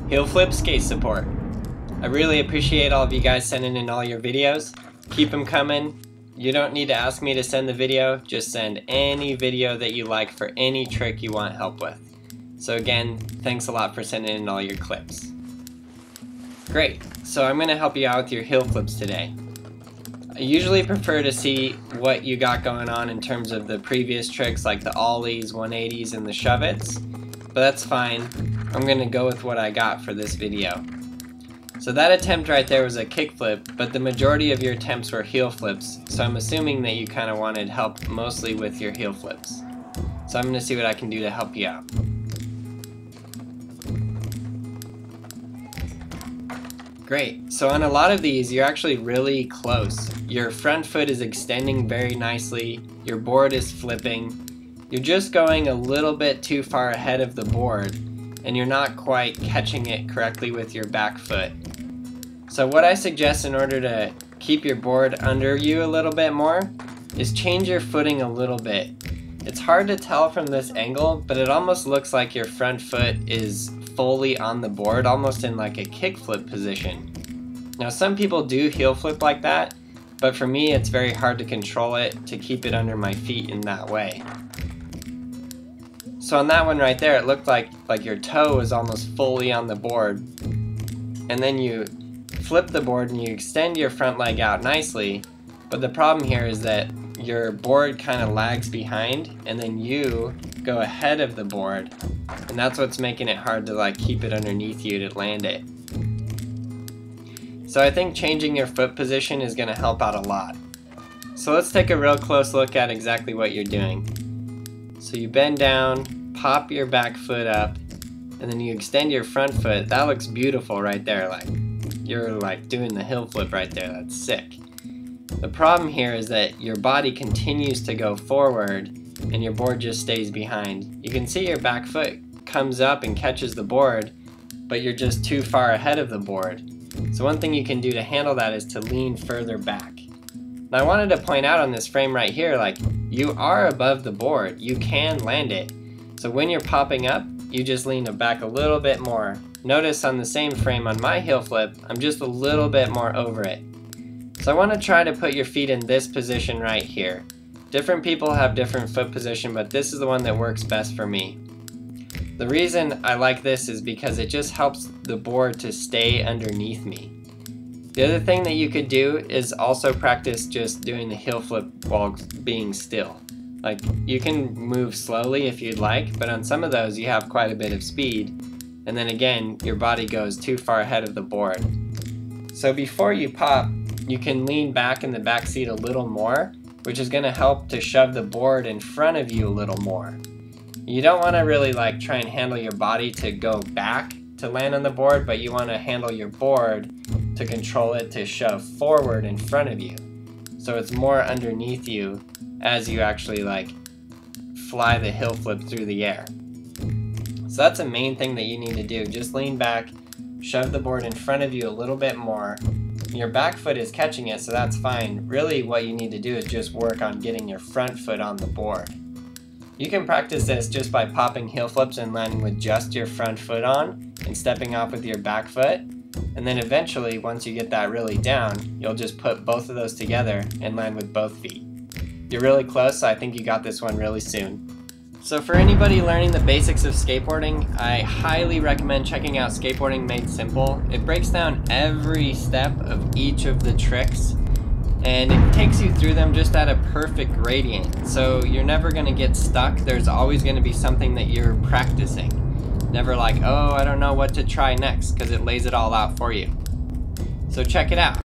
Heelflip skate support. I really appreciate all of you guys sending in all your videos. Keep them coming. You don't need to ask me to send the video, just send any video that you like for any trick you want help with. So again, thanks a lot for sending in all your clips. Great, so I'm going to help you out with your heel flips today. I usually prefer to see what you got going on in terms of the previous tricks like the ollies, 180s, and the shove-its, but that's fine. I'm going to go with what I got for this video. So that attempt right there was a kickflip, but the majority of your attempts were heel flips, so I'm assuming that you kind of wanted help mostly with your heel flips. So I'm going to see what I can do to help you out. Great, so on a lot of these you're actually really close. Your front foot is extending very nicely, your board is flipping, you're just going a little bit too far ahead of the board, and you're not quite catching it correctly with your back foot. So what I suggest in order to keep your board under you a little bit more is change your footing a little bit. It's hard to tell from this angle, but it almost looks like your front foot is fully on the board, almost in like a kickflip position. Now some people do heel flip like that, but for me it's very hard to control it to keep it under my feet in that way. So on that one right there, it looked like your toe was almost fully on the board, and then you flip the board and you extend your front leg out nicely, but the problem here is that your board kind of lags behind and then you go ahead of the board, and that's what's making it hard to keep it underneath you to land it. So I think changing your foot position is going to help out a lot. So let's take a real close look at exactly what you're doing. So you bend down, pop your back foot up, and then you extend your front foot. That looks beautiful right there. You're doing the heel flip right there. That's sick. The problem here is that your body continues to go forward and your board just stays behind. You can see your back foot comes up and catches the board, but you're just too far ahead of the board. So one thing you can do to handle that is to lean further back. Now I wanted to point out on this frame right here, you are above the board. You can land it. So when you're popping up, you just lean it back a little bit more. Notice on the same frame on my heel flip, I'm just a little bit more over it. So I want to try to put your feet in this position right here. Different people have different foot position, but this is the one that works best for me. The reason I like this is because it just helps the board to stay underneath me. The other thing that you could do is also practice just doing the heel flip while being still. You can move slowly if you'd like, but on some of those you have quite a bit of speed, and then again your body goes too far ahead of the board. So before you pop, you can lean back in the back seat a little more, which is going to help to shove the board in front of you a little more. You don't want to really try and handle your body to go back to land on the board, but you want to handle your board to control it to shove forward in front of you. So it's more underneath you as you actually fly the heel flip through the air. So that's the main thing that you need to do. Just lean back, shove the board in front of you a little bit more. Your back foot is catching it, so that's fine. Really what you need to do is just work on getting your front foot on the board. You can practice this just by popping heel flips and landing with just your front foot on and stepping off with your back foot. And then eventually, once you get that really down, you'll just put both of those together and land with both feet. You're really close, so I think you got this one really soon. So for anybody learning the basics of skateboarding, I highly recommend checking out Skateboarding Made Simple. It breaks down every step of each of the tricks, and it takes you through them just at a perfect gradient. So you're never going to get stuck. There's always going to be something that you're practicing. Never oh, I don't know what to try next, because it lays it all out for you. So check it out.